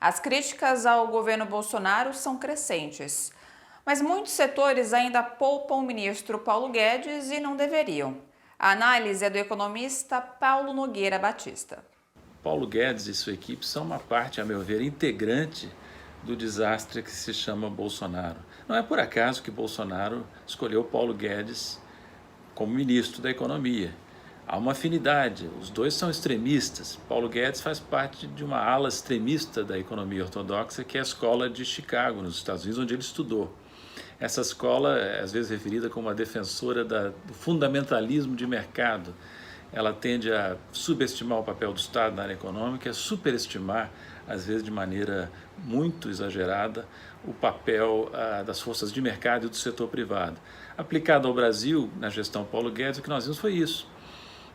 As críticas ao governo Bolsonaro são crescentes, mas muitos setores ainda poupam o ministro Paulo Guedes e não deveriam. A análise é do economista Paulo Nogueira Batista. Paulo Guedes e sua equipe são uma parte, a meu ver, integrante do desastre que se chama Bolsonaro. Não é por acaso que Bolsonaro escolheu Paulo Guedes como ministro da Economia. Há uma afinidade, os dois são extremistas. Paulo Guedes faz parte de uma ala extremista da economia ortodoxa, que é a escola de Chicago, nos Estados Unidos, onde ele estudou. Essa escola é às vezes referida como a defensora do fundamentalismo de mercado. Ela tende a subestimar o papel do Estado na área econômica, a superestimar, às vezes de maneira muito exagerada, o papel das forças de mercado e do setor privado. Aplicado ao Brasil, na gestão Paulo Guedes, o que nós vimos foi isso.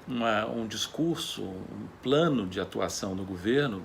Um discurso, um plano de atuação do governo,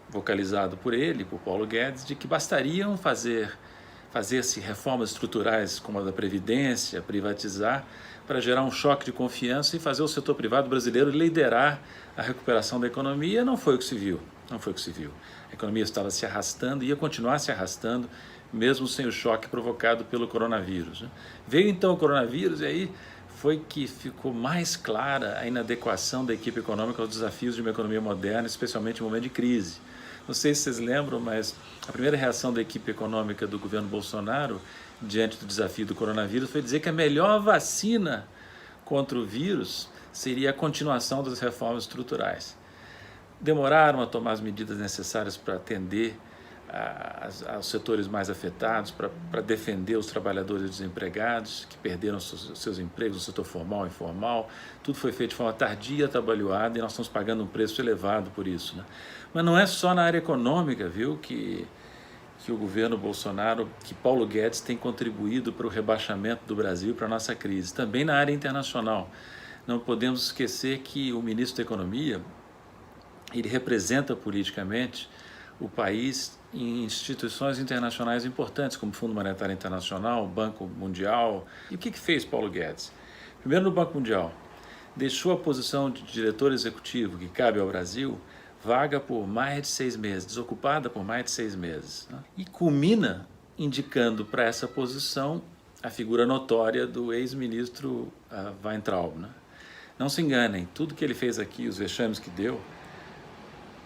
vocalizado por ele, por Paulo Guedes, de que bastariam fazer-se reformas estruturais como a da Previdência, privatizar, para gerar um choque de confiança e fazer o setor privado brasileiro liderar a recuperação da economia. Não foi o que se viu, não foi o que se viu. A economia estava se arrastando e ia continuar se arrastando, mesmo sem o choque provocado pelo coronavírus. Veio então o coronavírus e aí foi que ficou mais clara a inadequação da equipe econômica aos desafios de uma economia moderna, especialmente em momento de crise. Não sei se vocês lembram, mas a primeira reação da equipe econômica do governo Bolsonaro diante do desafio do coronavírus foi dizer que a melhor vacina contra o vírus seria a continuação das reformas estruturais. Demoraram a tomar as medidas necessárias para atender aos setores mais afetados, para defender os trabalhadores desempregados que perderam seus empregos no setor formal e informal. Tudo foi feito de forma tardia, atabalhoada, e nós estamos pagando um preço elevado por isso, né? Mas não é só na área econômica, viu, que o governo Bolsonaro, que Paulo Guedes tem contribuído para o rebaixamento do Brasil, para a nossa crise. Também na área internacional. Não podemos esquecer que o ministro da Economia, ele representa politicamente o país em instituições internacionais importantes, como o Fundo Monetário Internacional, o Banco Mundial. E o que fez Paulo Guedes? Primeiro, no Banco Mundial, deixou a posição de diretor executivo, que cabe ao Brasil, vaga por mais de 6 meses, desocupada por mais de 6 meses. Né? E culmina indicando para essa posição a figura notória do ex-ministro Weintraub. Né? Não se enganem, tudo que ele fez aqui, os vexames que deu,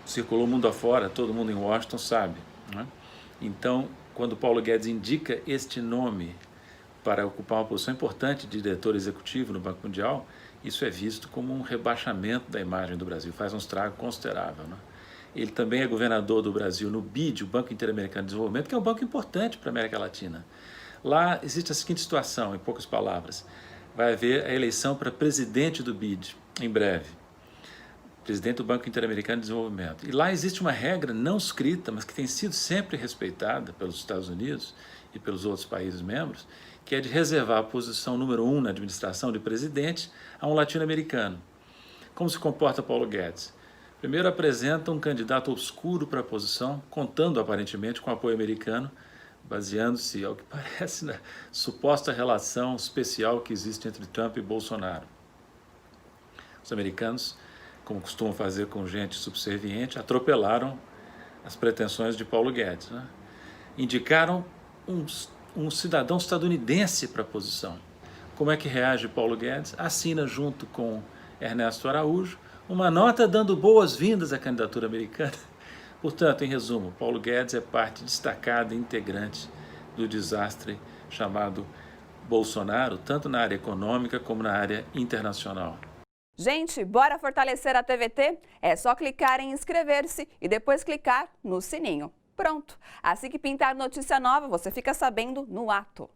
circulou o mundo afora, todo mundo em Washington sabe. Né? Então, quando Paulo Guedes indica este nome para ocupar uma posição importante de diretor executivo no Banco Mundial, isso é visto como um rebaixamento da imagem do Brasil, faz um estrago considerável. Né? Ele também é governador do Brasil no BID, o Banco Interamericano de Desenvolvimento, que é um banco importante para a América Latina. Lá existe a seguinte situação, em poucas palavras: vai haver a eleição para presidente do BID, em breve. Presidente do Banco Interamericano de Desenvolvimento. E lá existe uma regra não escrita, mas que tem sido sempre respeitada pelos Estados Unidos e pelos outros países membros, que é de reservar a posição número 1 na administração de presidente a um latino-americano. Como se comporta Paulo Guedes? Primeiro apresenta um candidato obscuro para a posição, contando aparentemente com apoio americano, baseando-se, ao que parece, na suposta relação especial que existe entre Trump e Bolsonaro. Os americanos, como costumam fazer com gente subserviente, atropelaram as pretensões de Paulo Guedes. Né? Indicaram um cidadão estadunidense para a posição. Como é que reage Paulo Guedes? Assina junto com Ernesto Araújo uma nota dando boas-vindas à candidatura americana. Portanto, em resumo, Paulo Guedes é parte destacada e integrante do desastre chamado Bolsonaro, tanto na área econômica como na área internacional. Gente, bora fortalecer a TVT? É só clicar em inscrever-se e depois clicar no sininho. Pronto! Assim que pintar notícia nova, você fica sabendo no ato.